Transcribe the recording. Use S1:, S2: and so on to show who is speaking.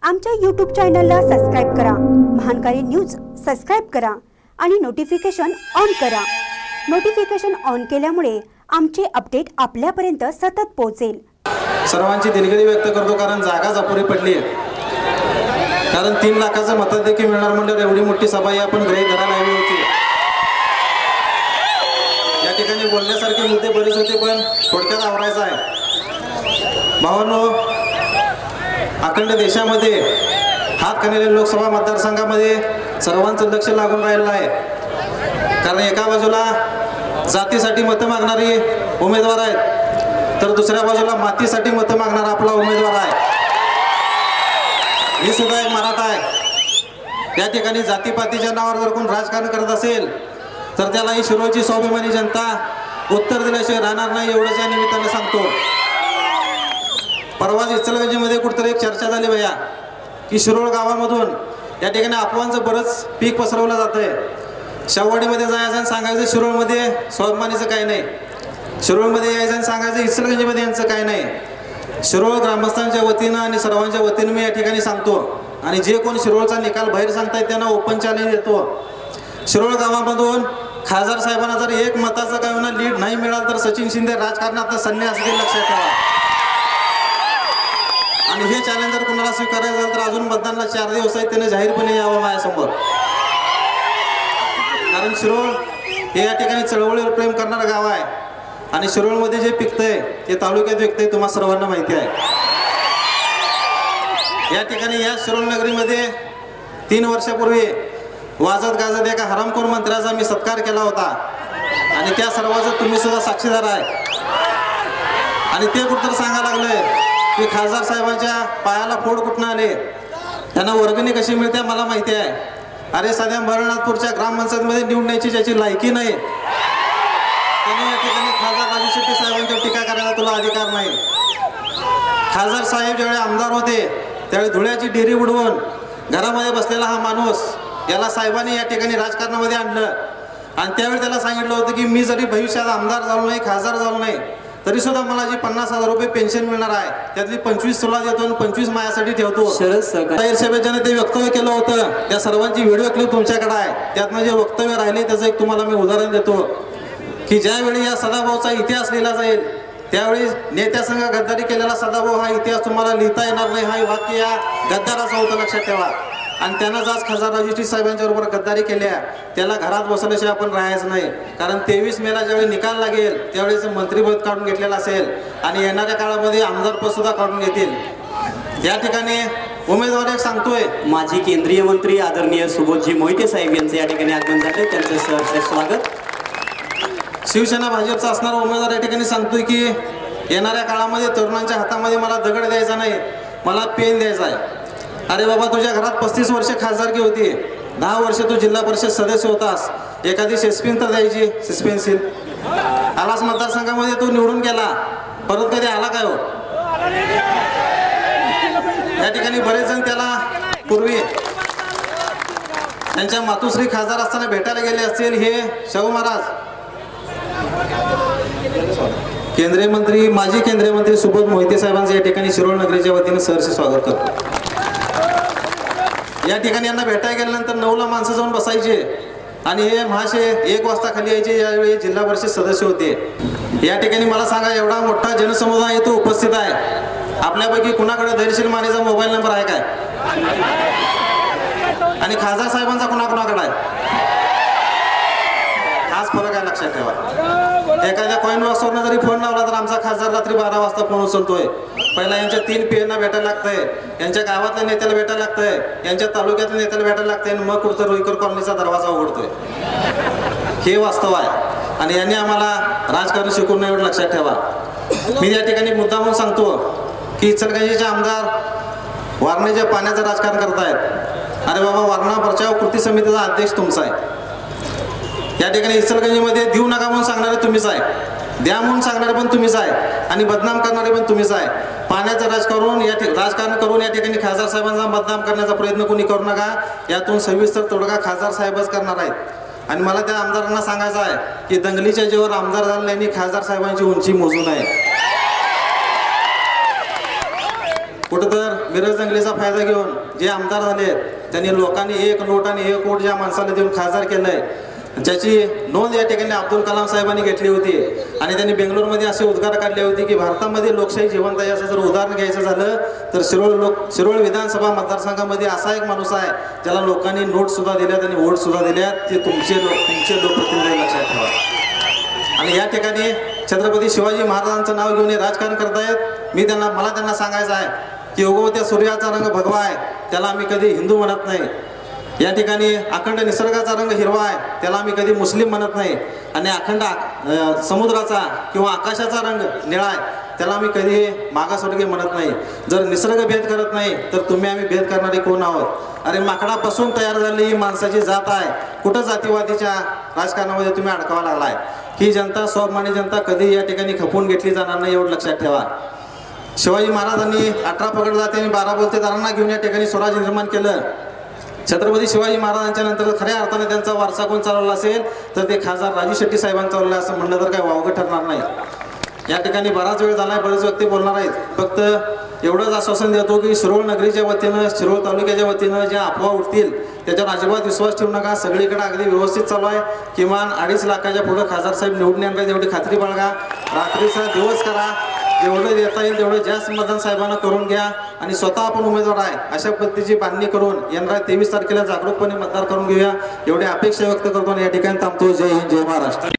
S1: आमच्या YouTube चॅनलला subscribe करा, महानकारी न्यूज सबस्क्राइब करा आणि नोटिफिकेशन ऑन करा। नोटिफिकेशन ऑन केल्यामुळे आमचे अपडेट आपल्यापर्यंत सतत पोहोचेल।
S2: सर्वांची दिलगिरी व्यक्त करतो, कारण जागाच अपुरी पडली आहे। कारण 3 लाखाचं मताधिक्य मिळणार म्हणजे एवढी मोठी सभा ही आपण गृहीत धरायला हवी होती। या ठिकाणी बोलण्यासारखे मुद्दे बरेच होते, पण थोडक्यात आवरायचं आहे। भावांनो, अखंड देशामध्ये हातकणंगले लोकसभा मतदारसंघामध्ये सर्वांचं लक्ष लागून राहिलं आहे। कारण एका बाजूला जातीसाठी मतं मागणारी उमेदवार आहेत, तर दुसऱ्या बाजूला मातीसाठी मतं मागणारा आपला उमेदवार आहे। मी सुद्धा एक मराठा आहे। या ठिकाणी जातीपातीच्या नावावर जर कोण राजकारण करत असेल तर त्याला ही शिरोळची स्वाभिमानी जनता उत्तर दिल्याशिवाय राहणार नाही, एवढंच या निमित्तानं सांगतो। परवा इचलकरंजीमध्ये कुठेतरी एक चर्चा झाली भैया की शिरोळ गावामधून या ठिकाणी अफवांचं बरंच पीक पसरवलं जातंय। शेववाडीमध्ये जायचं आणि सांगायचं शिरोळमध्ये स्वाभिमानीचं काही नाही, शिरोळमध्ये यायचं आणि सांगायचं इचलकरंजीमध्ये यांचं काही नाही। शिरोळ ग्रामस्थांच्या वतीनं आणि सर्वांच्या वतीनं मी या ठिकाणी सांगतो, आणि जे कोण शिरोळचा निकाल बाहेर सांगतायत त्यांना ओपन चॅलेंज देतो। शिरोळ गावामधून खासदार साहेबांना जर 1 मताचा काही होणार लीड नाही मिळाला तर सचिन शिंदे राजकारणात संन्यास घेईल, लक्षात ठेवा। आणि हे चॅलेंज जर कोणाला स्वीकारायचं असेल तर अजून मतदानाला 4 दिवस आहेत, त्याने जाहीरपणे यावं माझ्यासमोर। कारण शिरोळ हे या ठिकाणी चळवळीवर प्रेम करणारं गाव आहे, आणि शिरोळमध्ये जे पिकतंय ते तालुक्यात विकतंय, तुम्हा सर्वांना माहिती आहे। या ठिकाणी या शिरोळ नगरीमध्ये 3 वर्षापूर्वी वाजत गाजत एका हरामखोर मंत्र्याचा मी सत्कार केला होता, आणि त्या सर्वांचं तुम्ही सुद्धा साक्षीदार आहे। आणि ते कुठं सांगायला लागलंय की खासदार साहेबांच्या पायाला फोड कुठनं आले, त्यांना वर्गणी कशी मिळते मला माहिती आहे। अरे साध्या मरणनाथपूरच्या ग्रामपंचायतमध्ये निवडण्याची ज्याची लायकी नाही त्यांनी या ठिकाणी खासदार राजू शेट्टी साहेबांच्यावर टीका करायला तुला अधिकार नाही। खासदार साहेब ज्यावेळी आमदार होते त्यावेळी धुळ्याची डेरी उडवून घरामध्ये बसलेला हा माणूस, याला साहेबांनी या ठिकाणी राजकारणामध्ये आणलं, आणि त्यावेळी त्याला सांगितलं होतं की मी जरी भविष्यात आमदार झालो नाही, खासदार झालो नाही, तरी सुद्धा मला जी 50,000 रुपये पेन्शन मिळणार आहे त्यातली 25 तुला देतो आणि 25 माझ्यासाठी ठेवतो। जाहीर सभेत ज्याने ते वक्तव्य केलं होतं त्या सर्वांची व्हिडिओ क्लिप तुमच्याकडे आहे। त्यातनं जे वक्तव्य राहिले त्याचं एक तुम्हाला मी उदाहरण देतो की ज्यावेळी या सदाभाऊचा इतिहास लिहिला जाईल त्यावेळी नेत्यासंघ गद्दारी केलेला सदाभाऊ हा इतिहास तुम्हाला लिहिता येणार नाही, हा वाक्य या गद्दाराचं होतं, लक्षात ठेवा। आणि त्यानं आज खासदार राजू शेट्टी साहेबांच्या बरोबर गद्दारी केल्या, त्याला घरात बसवल्याशिवाय आपण राहायचं नाही। कारण 23 मेला ज्यावेळी निकाल लागेल त्यावेळेस मंत्रिपद काढून घेतलेलं असेल, आणि येणाऱ्या काळामध्ये आमदारपद सुद्धा काढून घेतील। या ठिकाणी उमेदवार एक सांगतोय,
S3: माजी केंद्रीय मंत्री आदरणीय सुबोधजी मोहिते साहेब यांचे या ठिकाणी आगमन झाले, त्यांचं सहर्ष स्वागत।
S2: शिवसेना भाजपचा असणारा उमेदवार या ठिकाणी सांगतोय की येणाऱ्या काळामध्ये तरुणांच्या हातामध्ये मला दगड द्यायचा नाही, मला पेन द्यायचा आहे। अरे बाबा, तुझ्या घरात 35 वर्ष खासदारकी होती, 10 वर्ष तू जिल्हा परिषद सदस्य होतास, एखादी सेस्पेन तर द्यायची, सस्पेन्सिल आलास मतदारसंघामध्ये तू निवडून गेला, परत कधी आला काय हो? या ठिकाणी बरेच जण त्याला पूर्वी त्यांच्या मातुश्री खासदार असताना भेटायला गेले असतील। हे शाहू महाराज केंद्रीय मंत्री, माजी केंद्रीय मंत्री सुबोध मोहिते साहेबांचं या ठिकाणी शिरोळ नगरीच्या वतीने सहर्ष स्वागत करतो। या ठिकाणी यांना भेटायला गेल्यानंतर 9ला माणसं जाऊन बसायचे, आणि हे महाशय 1 वाजता खाली यायचे, यावेळी जिल्हा परिषद सदस्य होते। या ठिकाणी मला सांगा, एवढा मोठा जनसमुदाय येतो उपस्थित आहे, आपल्यापैकी कुणाकडे धैर्यशील मानेचा मोबाईल नंबर आहे काय? आणि खासदार साहेबांचा कुणाकुणाकडे आहे? हाच फरक आहे, लक्षात ठेवा। एखाद्या कॉइन बॉक्सवरनं जरी फोन लावला तर आमचा खासदार रात्री 12 वाजता फोन उचलतोय। पहिला यांच्या 3 पीएना भेटायला लागतंय, यांच्या गावातल्या नेत्याला भेटायला लागतंय, यांच्या तालुक्यातल्या नेत्याला भेटायला लागतंय, आणि मग कुठं रुईकर कॉलनीचा दरवाजा उघडतोय। हे वास्तव आहे, आणि यांनी आम्हाला राजकारण शिकवून नाही, एवढं लक्षात ठेवा। मी या ठिकाणी मुद्दा म्हणून सांगतो की इचलकरंजीचे आमदार वारणेच्या पाण्याचं राजकारण करतायत। अरे बाबा, वारणा बचाव कृती समितीचा अध्यक्ष तुमचा आहे। या ठिकाणी इचलकरंजीमध्ये देऊ नका म्हणून सांगणारे तुम्हीच आहे, द्या म्हणून सांगणारे पण तुम्हीच आहे, आणि बदनाम करणारे पण तुम्हीच आहे। पाण्याचं राजकारण करून या ठिकाणी खासदार साहेबांचा बदनाम करण्याचा प्रयत्न कोणी करू नका, यातून सविस्तर तोडगा खासदार साहेबच करणार आहेत। आणि मला त्या आमदारांना सांगायचं आहे की दंगलीच्या जेव्हा आमदार झाल्याने खासदार साहेबांची उंची मोजू नये। कुठं तर मिरज दंगलीचा फायदा घेऊन जे आमदार झाले त्यांनी लोकांनी 1 नोट आणि 1 कोट ज्या माणसाला देऊन खासदार केलंय, ज्याची नोंद या ठिकाणी अब्दुल कलाम साहेबांनी घेतली होती. आणि त्यांनी बेंगलोरमध्ये असे उद्गार काढले होते की भारतामध्ये लोकशाही जिवंत आहे. असं जर उदाहरण घ्यायचं झालं तर शिरोळ विधानसभा मतदारसंघामध्ये असा एक माणूस आहे ज्याला लोकांनी नोट सुद्धा दिल्यात आणि वोट सुद्धा दिल्यात. ते तुमचे लोकप्रतिनिधी लक्षात ठेवा. आणि या ठिकाणी छत्रपती शिवाजी महाराजांचं नाव घेऊन हे राजकारण करतायत. मला त्यांना सांगायचं आहे की उगवत्या सूर्याचा रंग भगवा आहे, त्याला आम्ही कधी हिंदू म्हणत नाही. या ठिकाणी अखंड निसर्गाचा रंग हिरवा आहे, त्याला आम्ही कधी मुस्लिम म्हणत नाही. आणि अखंड समुद्राचा किंवा आकाशाचा रंग निळा आहे, त्याला आम्ही कधी मागासवर्गीय म्हणत नाही. जर निसर्ग भेद करत नाही तर तुम्ही आम्ही भेद करणारे कोण आहोत? अरे माकडापासून तयार झालेली ही माणसाची जात आहे. कुठं जातीवादीच्या राजकारणामध्ये तुम्ही अडकावा लागलाय? ही जनता, स्वाभिमानी जनता कधी या ठिकाणी खपवून घेतली जाणार नाही, एवढं लक्षात ठेवा. शिवाजी महाराजांनी 18 पगड जाती आणि 12 बोलतेदारांना घेऊन या ठिकाणी स्वराज्य निर्माण केलं. छत्रपती शिवाजी महाराजांच्या नंतर खऱ्या अर्थाने त्यांचा वारसा कोण चालवला असेल तर ते खासदार राजू शेट्टी साहेबांनी चालवला असं म्हणलं तर काही वावगं ठरणार नाही. या ठिकाणी बराच वेळ झालाय, बरेच व्यक्ती बोलणार आहेत. फक्त एवढंच आश्वासन देतो की शिरोळ नगरीच्या वतीनं, शिरोळ तालुक्याच्या वतीनं ज्या अफवा उठतील त्याच्यावर अजिबात विश्वास ठेवू नका. सगळीकडे अगदी व्यवस्थित चालू आहे. किमान 2.5 लाखाच्या पुढे खासदार साहेब निवडून येणार एवढी खात्री बाळगा. रात्रीचा दिवस करा, जेवढं देता येईल तेवढं जास्त मतदान साहेबांना करून घ्या. आणि स्वतः आपण उमेदवार आहे अशा पद्धतीची बांधणी करून येणाऱ्या 23 तारखेला जागरूकपणे मतदान करून घेऊया, एवढी अपेक्षा व्यक्त करतो आणि या ठिकाणी थांबतो. जय हिंद, जय महाराष्ट्र.